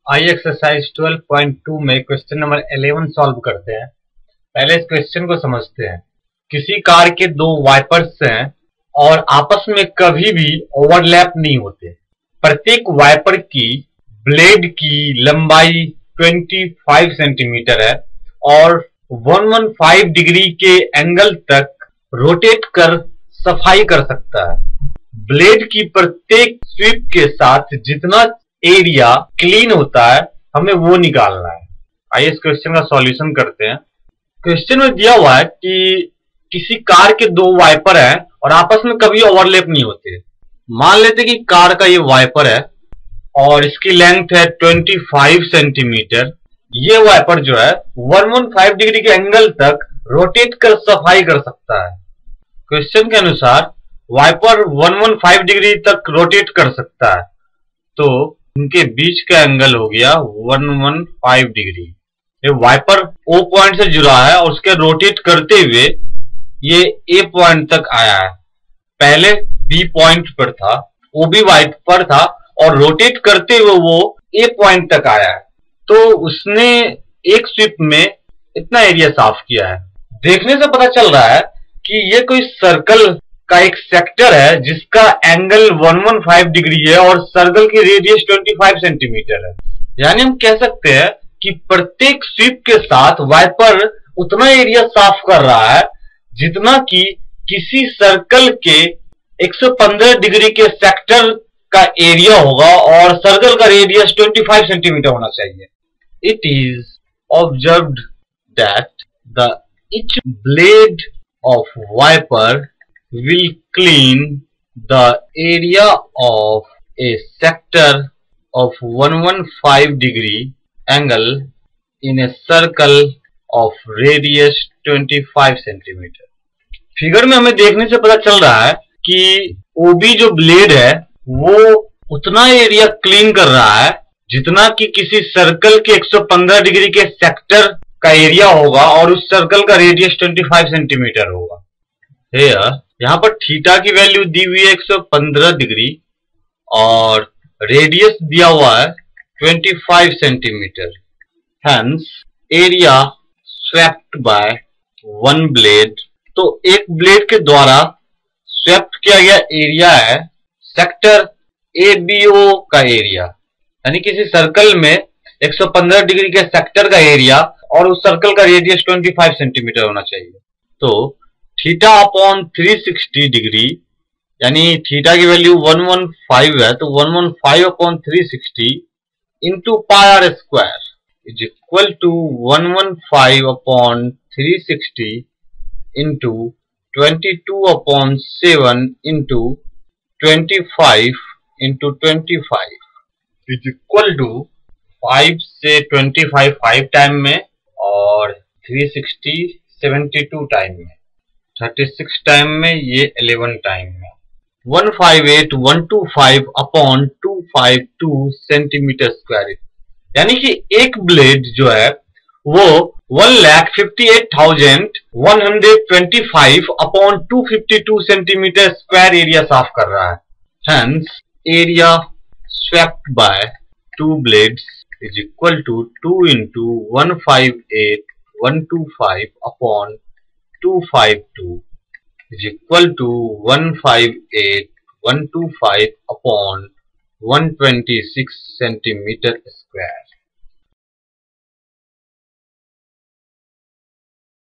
आइए एक्सरसाइज 12.2 में question number 11 solve करते हैं। पहले इस क्वेश्चन को समझते हैं। किसी कार के दो वाइपर्स हैं और आपस में कभी भी ओवरलैप नहीं होते। प्रत्येक वाइपर की ब्लेड की लंबाई 25 सेंटीमीटर है और 115 डिग्री के एंगल तक रोटेट कर सफाई कर सकता है। ब्लेड की प्रत्येक स्वीप के साथ जितना एरिया क्लीन होता है हमें वो निकालना है। आइए इस क्वेश्चन का सॉल्यूशन करते हैं। क्वेश्चन में दिया हुआ है कि किसी कार के दो वाइपर हैं और आपस में कभी ओवरलैप नहीं होते। मान लेते कि कार का ये वाइपर है और इसकी लेंथ है 25 सेंटीमीटर। ये वाइपर जो है 115 डिग्री के एंगल तक रोटेट कर सफाई कर सकता है। क्वेश्चन के अनुसार वाइपर 115 डिग्री तक रोटेट कर सकता है, तो इनके बीच का एंगल हो गया 115 डिग्री। ये वाइपर O पॉइंट से जुड़ा है और उसके रोटेट करते हुए ये A पॉइंट तक आया है। पहले B पॉइंट पर था, OB वाइपर था और रोटेट करते हुए वो A पॉइंट तक आया है। तो उसने एक स्वीप में इतना एरिया साफ किया है। देखने से पता चल रहा है कि ये कोई सर्कल का एक सेक्टर है जिसका एंगल 115 डिग्री है और सर्कल की रेडियस 25 सेंटीमीटर है। यानी हम कह सकते हैं कि प्रत्येक स्वीप के साथ वाइपर उतना एरिया साफ कर रहा है जितना कि किसी सर्कल के 115 डिग्री के सेक्टर का एरिया होगा और सर्कल का रेडियस 25 सेंटीमीटर होना चाहिए। It is observed that the each blade of wiper will clean the area of a sector of 115 degree angle in a circle of radius 25 centimeter। Figure में हमें देखने से पता चल रहा है कि OB जो ब्लेड है वो उतना एरिया क्लीन कर रहा है जितना कि किसी सर्कल के 115 डिग्री के सेक्टर का एरिया होगा और उस सर्कल का रेडियस 25 सेंटीमीटर होगा। यहाँ पर थीटा की वैल्यू दी हुई है 115 डिग्री और रेडियस दिया हुआ है 25 centimetre. Hence area swept by one blade. तो एक ब्लेड के द्वारा स्वेप्ट किया गया एरिया है सेक्टर ABO का एरिया, यानी किसी सर्कल में 115 डिग्री के सेक्टर का एरिया और उस सर्कल का रेडियस 25 सेंटीमीटर होना चाहिए। तो थीटा अपॉन 360 डिग्री, यानी थीटा की वैल्यू 115 है, तो 115 upon 360 into pi r square is equal to 115 upon 360 into 22 upon 7 into 25 into 25 is equal to 5 से 25 5 टाइम में और 360 72 टाइम में, 36 टाइम में, ये 11 टाइम में। 158125 अपॉन 252 सेंटीमीटर स्क्वायर, यानी कि एक ब्लेड जो है वो 1,58,125 अपॉन 252 सेंटीमीटर स्क्वायर एरिया साफ कर रहा है। Hence area swept by two blades is equal to 2 into 158,125 upon 252 is equal to 158,125 upon 126 centimeter square।